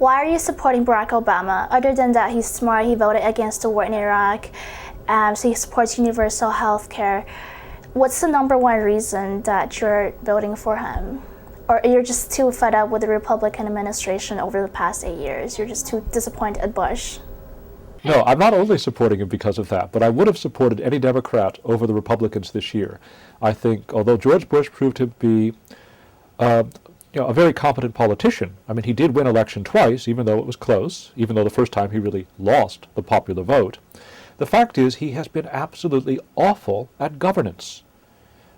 Why are you supporting Barack Obama? Other than that, he's smart, he voted against the war in Iraq, so he supports universal health care. What's the number one reason that you're voting for him? Or you're just too fed up with the Republican administration over the past 8 years? You're just too disappointed at Bush? No, I'm not only supporting him because of that, but I would have supported any Democrat over the Republicans this year. I think, although George Bush proved to be a very competent politician, I mean, he did win election twice, even though it was close, even though the first time he really lost the popular vote. The fact is, he has been absolutely awful at governance.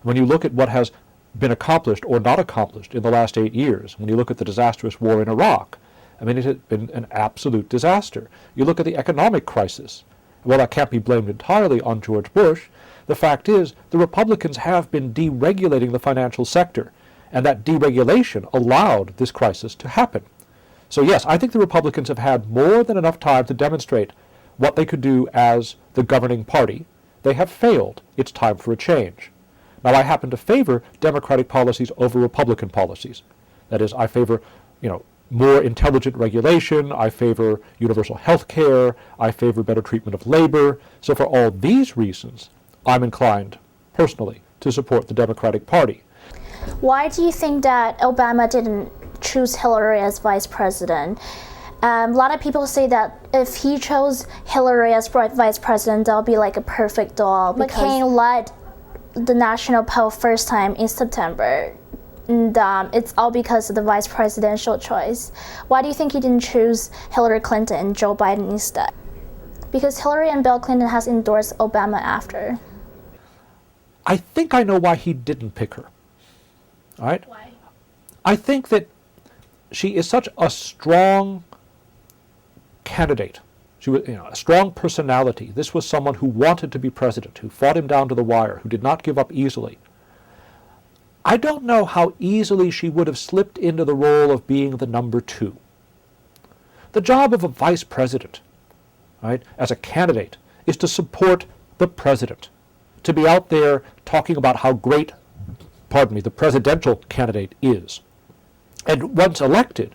When you look at what has been accomplished or not accomplished in the last 8 years, when you look at the disastrous war in Iraq, I mean, it has been an absolute disaster. You look at the economic crisis. Well, that can't be blamed entirely on George Bush. The fact is, the Republicans have been deregulating the financial sector, and that deregulation allowed this crisis to happen. So yes, I think the Republicans have had more than enough time to demonstrate what they could do as the governing party. They have failed. It's time for a change. Now, I happen to favor Democratic policies over Republican policies. That is, I favor, more intelligent regulation, I favor universal health care, I favor better treatment of labor. So for all these reasons, I'm inclined, personally, to support the Democratic Party. Why do you think that Obama didn't choose Hillary as vice president? A lot of people say that if he chose Hillary as vice president, that'll be like a perfect doll. McCain led the national poll first time in September. And it's all because of the vice presidential choice. Why do you think he didn't choose Hillary Clinton and Joe Biden instead? Because Hillary and Bill Clinton has endorsed Obama after. I think I know why he didn't pick her. All right? Why? I think that she is such a strong candidate. She was, a strong personality. This was someone who wanted to be president, who fought him down to the wire, who did not give up easily. I don't know how easily she would have slipped into the role of being the number two. The job of a vice president, right, as a candidate, is to support the president, to be out there talking about how great, the presidential candidate is. And once elected,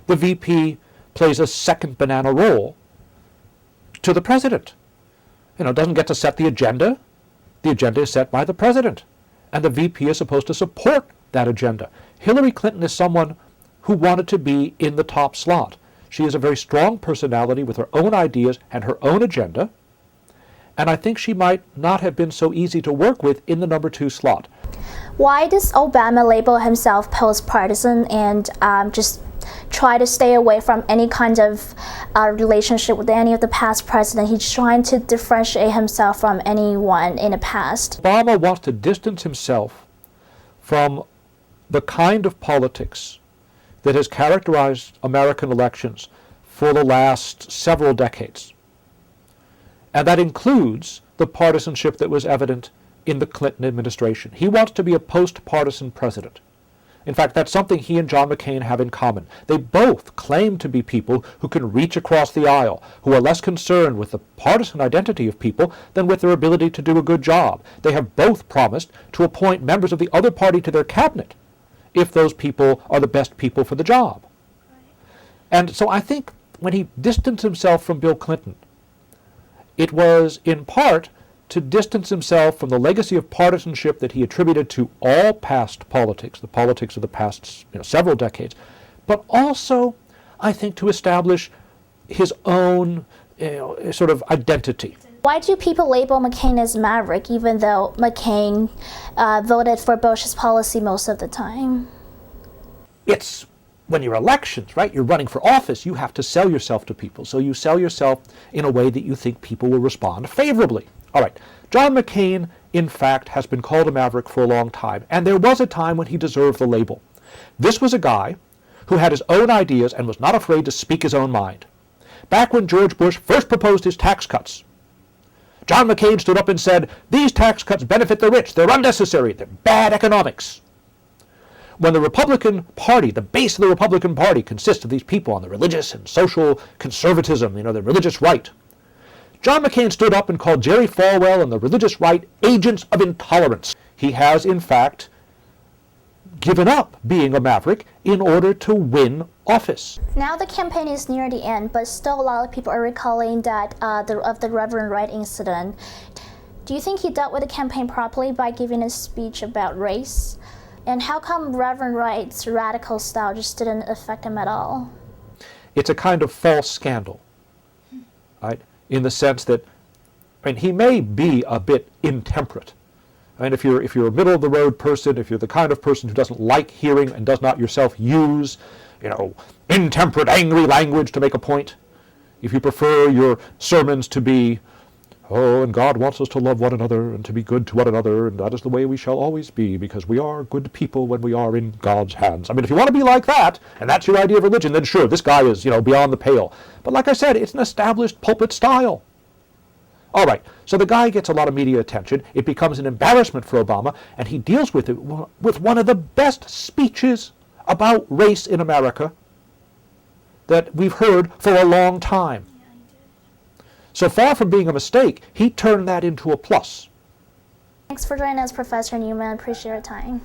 the VP plays a second banana role to the president. Doesn't get to set the agenda. The agenda is set by the president. And the VP is supposed to support that agenda. Hillary Clinton is someone who wanted to be in the top slot. She is a very strong personality with her own ideas and her own agenda, and I think she might not have been so easy to work with in the number two slot. Why does Obama label himself post-partisan and just try to stay away from any kind of relationship with any of the past presidents? He's trying to differentiate himself from anyone in the past. Obama wants to distance himself from the kind of politics that has characterized American elections for the last several decades. And that includes the partisanship that was evident in the Clinton administration. He wants to be a post-partisan president. In fact, that's something he and John McCain have in common. They both claim to be people who can reach across the aisle, who are less concerned with the partisan identity of people than with their ability to do a good job. They have both promised to appoint members of the other party to their cabinet if those people are the best people for the job. And so I think when he distanced himself from Bill Clinton, it was in part to distance himself from the legacy of partisanship that he attributed to all past politics, the politics of the past several decades, but also, I think, to establish his own sort of identity. Why do people label McCain as maverick, even though McCain voted for Bush's policy most of the time? It's when you're elections, right? You're running for office, you have to sell yourself to people. So you sell yourself in a way that you think people will respond favorably. All right, John McCain, in fact, has been called a maverick for a long time, and there was a time when he deserved the label. This was a guy who had his own ideas and was not afraid to speak his own mind. Back when George Bush first proposed his tax cuts, John McCain stood up and said, "These tax cuts benefit the rich, they're unnecessary, they're bad economics." When the Republican Party, the base of the Republican Party, consists of these people on the religious and social conservatism, the religious right, John McCain stood up and called Jerry Falwell and the religious right agents of intolerance. He has, in fact, given up being a maverick in order to win office. Now the campaign is near the end, but still a lot of people are recalling that of the Reverend Wright incident. Do you think he dealt with the campaign properly by giving a speech about race? And how come Reverend Wright's radical style just didn't affect him at all? It's a kind of false scandal, right? In the sense that, I mean, he may be a bit intemperate. I mean, if you're a middle of the road person, if you're the kind of person who doesn't like hearing and does not yourself use, intemperate, angry language to make a point, if you prefer your sermons to be, oh, and God wants us to love one another and to be good to one another, and that is the way we shall always be, because we are good people when we are in God's hands. I mean, if you want to be like that, and that's your idea of religion, then sure, this guy is, beyond the pale. But like I said, it's an established pulpit style. All right, so the guy gets a lot of media attention. It becomes an embarrassment for Obama, and he deals with it with one of the best speeches about race in America that we've heard for a long time. So far from being a mistake, he turned that into a plus. Thanks for joining us, Professor Newman. Appreciate your time.